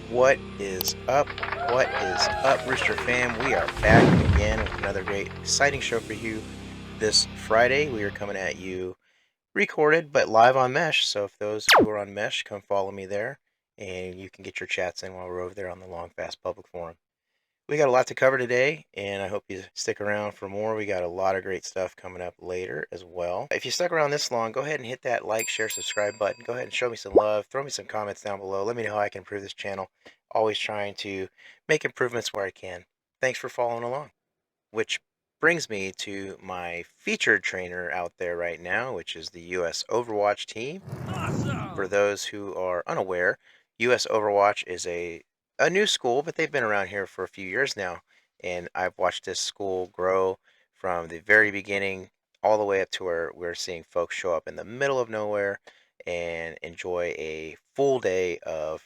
What is up? What is up, Rooster fam? We are back again with another great, exciting show for you this Friday. We are coming at you recorded but live on Mesh. So if those who are on Mesh, come follow me there and you can get your chats in while we're over there on the Long Fast Public Forum. We got a lot to cover today, and I hope you stick around for more. We got a lot of great stuff coming up later as well. If you stuck around this long, go ahead and hit that like, share, subscribe button. Go ahead and show me some love. Throw me some comments down below. Let me know how I can improve this channel. Always trying to make improvements where I can. Thanks for following along. Which brings me to my featured trainer out there right now, which is the US Overwatch team. For those who are unaware, US Overwatch is a new school, but they've been around here for a few years now. And I've watched this school grow from the very beginning all the way up to where we're seeing folks show up in the middle of nowhere and enjoy a full day of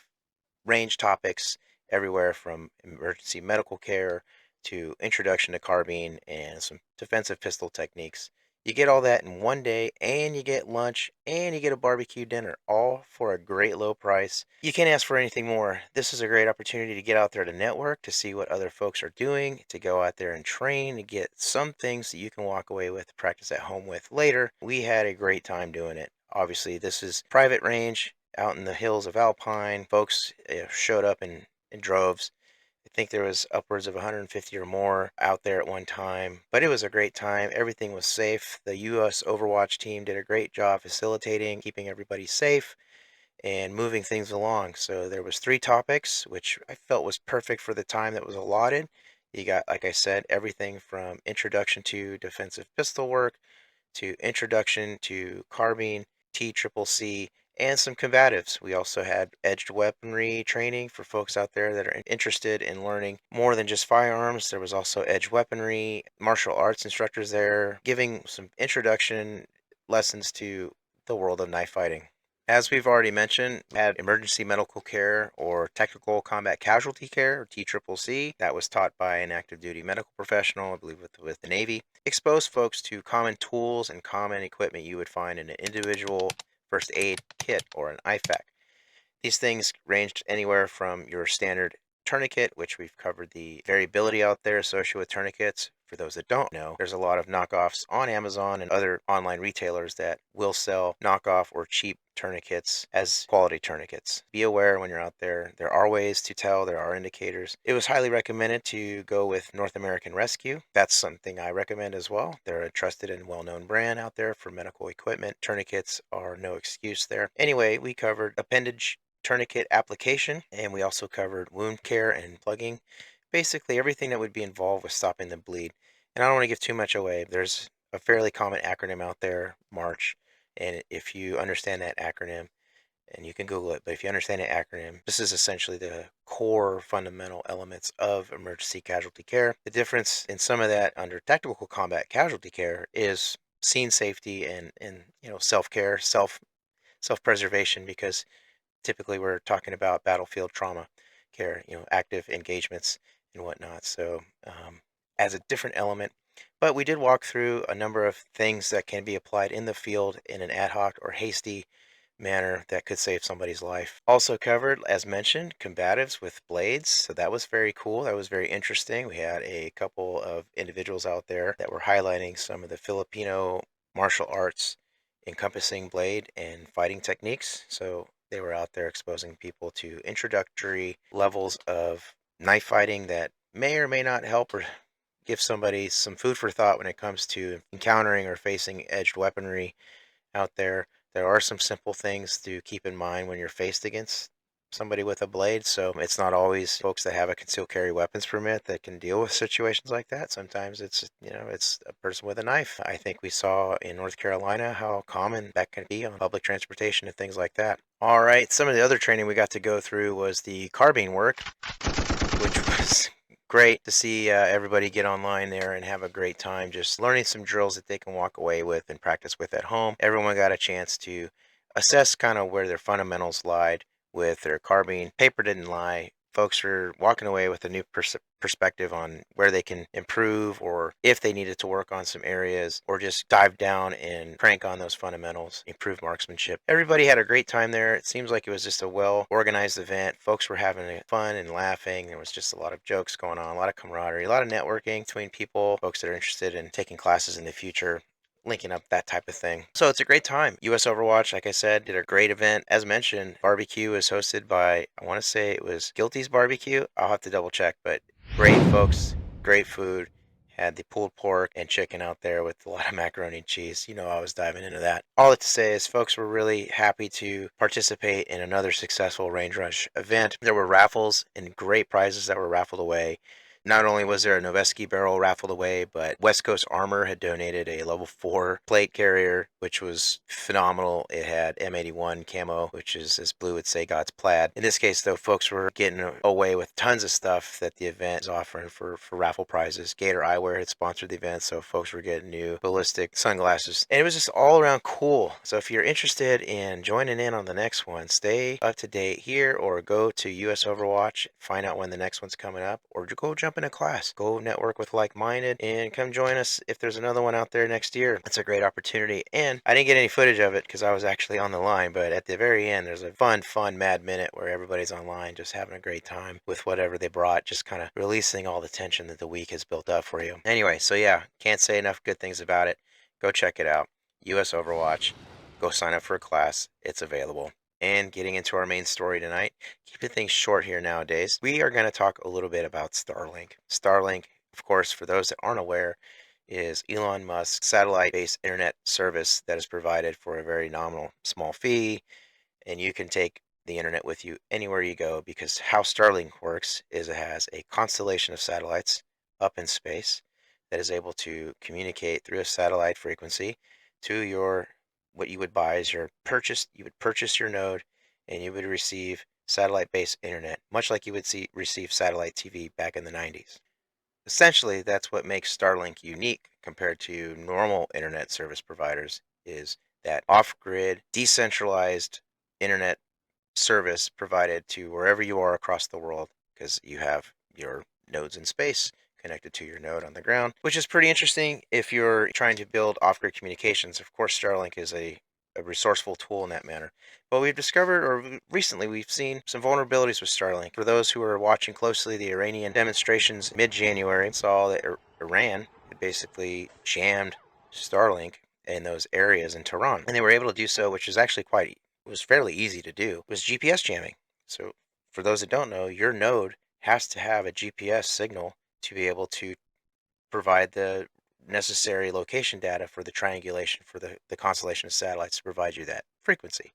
range topics everywhere from emergency medical care to introduction to carbine and some defensive pistol techniques. You get all that in one day, and you get lunch, and you get a barbecue dinner, all for a great low price. You can't ask for anything more. This is a great opportunity to get out there to network, to see what other folks are doing, to go out there and train, to get some things that you can walk away with, practice at home with later. We had a great time doing it. Obviously, this is private range out in the hills of Alpine. Folks showed up in droves. I think there was upwards of 150 or more out there at one time, but it was a great time. Everything was safe. The US Overwatch team did a great job facilitating, keeping everybody safe and moving things along. So there was 3 topics, which I felt was perfect for the time that was allotted. You got, like I said, everything from introduction to defensive pistol work to introduction to carbine, TCCC, and some combatives. We also had edged weaponry training for folks out there that are interested in learning more than just firearms. There was also edged weaponry, martial arts instructors there giving some introduction lessons to the world of knife fighting. As we've already mentioned, we had emergency medical care or technical combat casualty care, or TCCC. That was taught by an active duty medical professional, I believe with the Navy. Exposed folks to common tools and common equipment you would find in an individual first aid kit or an IFAK. These things ranged anywhere from your standard tourniquet, which we've covered the variability out there associated with tourniquets. For those that don't know, there's a lot of knockoffs on Amazon and other online retailers that will sell knockoff or cheap tourniquets as quality tourniquets. Be aware when you're out there. There are ways to tell, there are indicators. It was highly recommended to go with North American Rescue. That's something I recommend as well. They're a trusted and well-known brand out there for medical equipment. Tourniquets are no excuse there. Anyway, we covered appendage tourniquet application, and we also covered wound care and plugging. Basically everything that would be involved with stopping the bleed. And I don't want to give too much away. There's a fairly common acronym out there, MARCH, and if you understand that acronym, and you can Google it, but if you understand the acronym, this is essentially the core fundamental elements of emergency casualty care. The difference in some of that under technical combat casualty care is scene safety and self-care, self-preservation, because typically we're talking about battlefield trauma care, active engagements and whatnot. So as a different element, but we did walk through a number of things that can be applied in the field in an ad hoc or hasty manner that could save somebody's life. Also covered, as mentioned, combatives with blades. So that was very cool. That was very interesting. We had a couple of individuals out there that were highlighting some of the Filipino martial arts encompassing blade and fighting techniques. So they were out there exposing people to introductory levels of knife fighting that may or may not help or give somebody some food for thought when it comes to encountering or facing edged weaponry out there. There are some simple things to keep in mind when you're faced against somebody with a blade. So it's not always folks that have a concealed carry weapons permit that can deal with situations like that. Sometimes it's a person with a knife. I think we saw in North Carolina how common that can be on public transportation and things like that. All right, some of the other training we got to go through was the carbine work, which was great to see everybody get online there and have a great time just learning some drills that they can walk away with and practice with at home. Everyone got a chance to assess kind of where their fundamentals lied with their carbine. Paper didn't lie. folks are walking away with a new perspective on where they can improve, or if they needed to work on some areas, or just dive down and crank on those fundamentals, improve marksmanship. Everybody had a great time there. It seems like it was just a well organized event. Folks were having fun and laughing. There was just a lot of jokes going on, a lot of camaraderie, a lot of networking between people, folks that are interested in taking classes in the future, linking up, that type of thing. So it's a great time. US Overwatch, like I said, did a great event. As mentioned, barbecue was hosted by, I want to say it was Guilty's Barbecue. I'll have to double check, but great folks, great food. Had the pulled pork and chicken out there with a lot of macaroni and cheese. You know, I was diving into that. All that to say is folks were really happy to participate in another successful Range Rush event. There were raffles and great prizes that were raffled away. Not only was there a Noveski barrel raffled away, but West Coast Armor had donated a level 4 plate carrier, which was phenomenal. It had M81 camo, which is, as Blue would say, God's plaid. In this case, though, folks were getting away with tons of stuff that the event is offering for raffle prizes. Gator Eyewear had sponsored the event, so folks were getting new ballistic sunglasses. And it was just all around cool. So if you're interested in joining in on the next one, stay up to date here, or go to US Overwatch, find out when the next one's coming up, or go jump in a class, go network with like-minded, and come join us if there's another one out there next year. It's a great opportunity. And I didn't get any footage of it because I was actually on the line, but at the very end there's a fun mad minute where everybody's online just having a great time with whatever they brought, just kind of releasing all the tension that the week has built up for you. Anyway, so yeah, can't say enough good things about it. Go check it out. US Overwatch. Go sign up for a class. It's available. And getting into our main story tonight, keeping things short here nowadays, we are going to talk a little bit about Starlink. Starlink, of course, for those that aren't aware, is Elon Musk's satellite-based internet service that is provided for a very nominal small fee, and you can take the internet with you anywhere you go, because how Starlink works is it has a constellation of satellites up in space that is able to communicate through a satellite frequency to your, what you would buy is you would purchase your node, and you would receive satellite-based internet, much like you would receive satellite TV back in the 90s. Essentially, that's what makes Starlink unique compared to normal internet service providers, is that off-grid, decentralized internet service provided to wherever you are across the world, because you have your nodes in space connected to your node on the ground, which is pretty interesting if you're trying to build off-grid communications. Of course, Starlink is a resourceful tool in that manner. But we've discovered, or recently we've seen some vulnerabilities with Starlink. For those who are watching closely the Iranian demonstrations mid-January, saw that Iran had basically jammed Starlink in those areas in Tehran. And they were able to do so, which is actually was fairly easy to do, was GPS jamming. So for those that don't know, your node has to have a GPS signal to be able to provide the necessary location data for the triangulation for the constellation of satellites to provide you that frequency.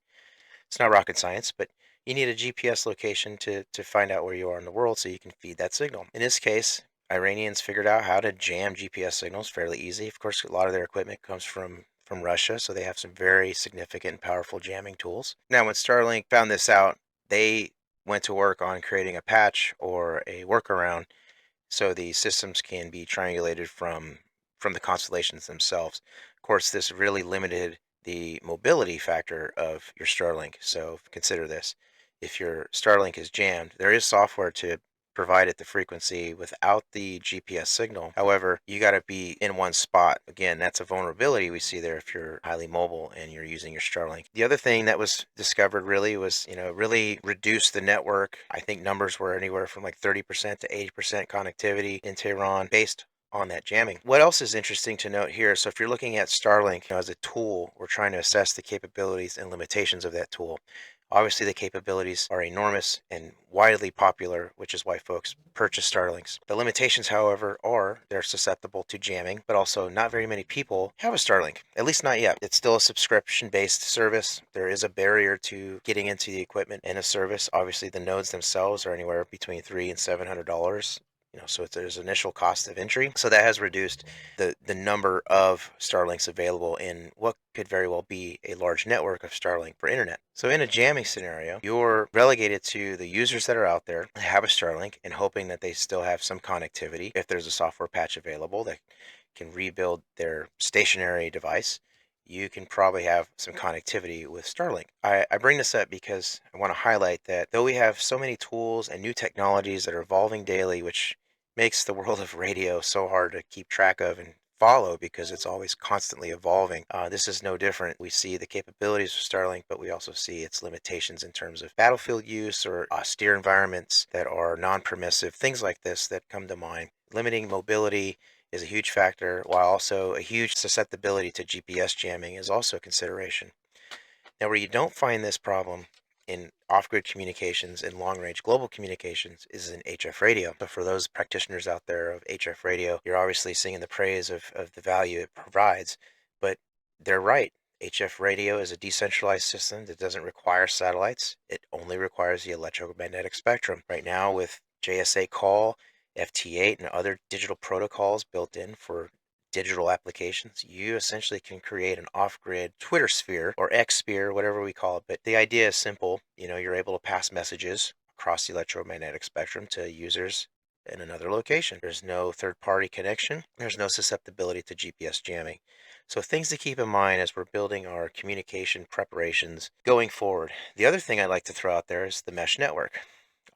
It's not rocket science, but you need a GPS location to find out where you are in the world so you can feed that signal. In this case, Iranians figured out how to jam GPS signals fairly easy. Of course, a lot of their equipment comes from Russia, so they have some very significant and powerful jamming tools. Now, when Starlink found this out, they went to work on creating a patch or a workaround so the systems can be triangulated from the constellations themselves. Of course, this really limited the mobility factor of your Starlink. So consider this. If your Starlink is jammed, there is software to provide it the frequency without the GPS signal. However, you got to be in one spot. Again, that's a vulnerability we see there if you're highly mobile and you're using your Starlink. The other thing that was discovered really was, really reduce the network. I think numbers were anywhere from like 30% to 80% connectivity in Tehran based on that jamming. What else is interesting to note here? So if you're looking at Starlink, as a tool, we're trying to assess the capabilities and limitations of that tool. Obviously, the capabilities are enormous and widely popular, which is why folks purchase Starlinks. The limitations, however, are they're susceptible to jamming, but also not very many people have a Starlink, at least not yet. It's still a subscription-based service. There is a barrier to getting into the equipment and a service. Obviously, the nodes themselves are anywhere between $300 and $700. So there's initial cost of entry. So that has reduced the number of Starlinks available in what could very well be a large network of Starlink for internet. So in a jamming scenario, you're relegated to the users that are out there that have a Starlink and hoping that they still have some connectivity. If there's a software patch available that can rebuild their stationary device, you can probably have some connectivity with Starlink. I bring this up because I want to highlight that though we have so many tools and new technologies that are evolving daily, which makes the world of radio so hard to keep track of and follow because it's always constantly evolving. This is no different. We see the capabilities of Starlink, but we also see its limitations in terms of battlefield use or austere environments that are non-permissive, things like this that come to mind. Limiting mobility is a huge factor, while also a huge susceptibility to GPS jamming is also a consideration. Now, where you don't find this problem in off-grid communications and long-range global communications is in HF radio. So for those practitioners out there of HF radio, you're obviously singing the praise of the value it provides, but they're right. HF radio is a decentralized system that doesn't require satellites. It only requires the electromagnetic spectrum. Right now with JSA call, FT8, and other digital protocols built in for digital applications, you essentially can create an off-grid Twitter sphere or X sphere, whatever we call it. But the idea is simple. You're able to pass messages across the electromagnetic spectrum to users in another location. There's no third-party connection. There's no susceptibility to GPS jamming. So things to keep in mind as we're building our communication preparations going forward. The other thing I'd like to throw out there is the mesh network.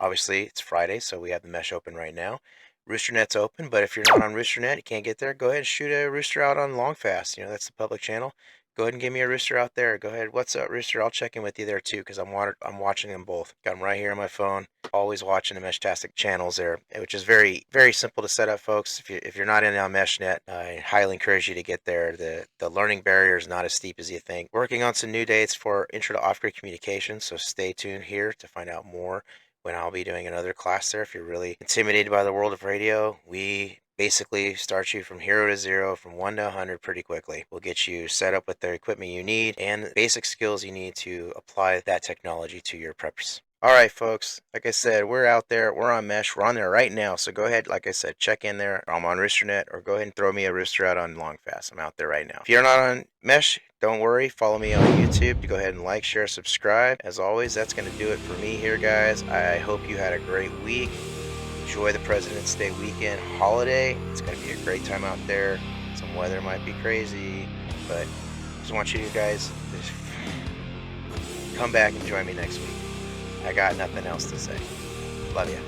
Obviously, it's Friday, so we have the mesh open right now. RoosterNet's open, but if you're not on RoosterNet, you can't get there, go ahead and shoot a Rooster out on Longfast. That's the public channel. Go ahead and give me a Rooster out there. Go ahead. What's up, Rooster? I'll check in with you there too, because I'm watching them both. Got them right here on my phone. Always watching the Meshtastic channels there, which is very, very simple to set up, folks. If you're not in on MeshNet, I highly encourage you to get there. The learning barrier is not as steep as you think. Working on some new dates for Intro to Off-Grid Communication, so stay tuned here to find out more when I'll be doing another class there. If you're really intimidated by the world of radio, we basically start you from 0 to 0, from 1 to 100 pretty quickly. We'll get you set up with the equipment you need and the basic skills you need to apply that technology to your preps. All right, folks, like I said, we're out there. We're on Mesh. We're on there right now. So go ahead, like I said, check in there. I'm on RoosterNet, or go ahead and throw me a Rooster out on Longfast. I'm out there right now. If you're not on Mesh, don't worry. Follow me on YouTube to go ahead and like, share, subscribe. As always, that's going to do it for me here, guys. I hope you had a great week. Enjoy the President's Day weekend holiday. It's going to be a great time out there. Some weather might be crazy, but I just want you guys to come back and join me next week. I got nothing else to say. Love ya.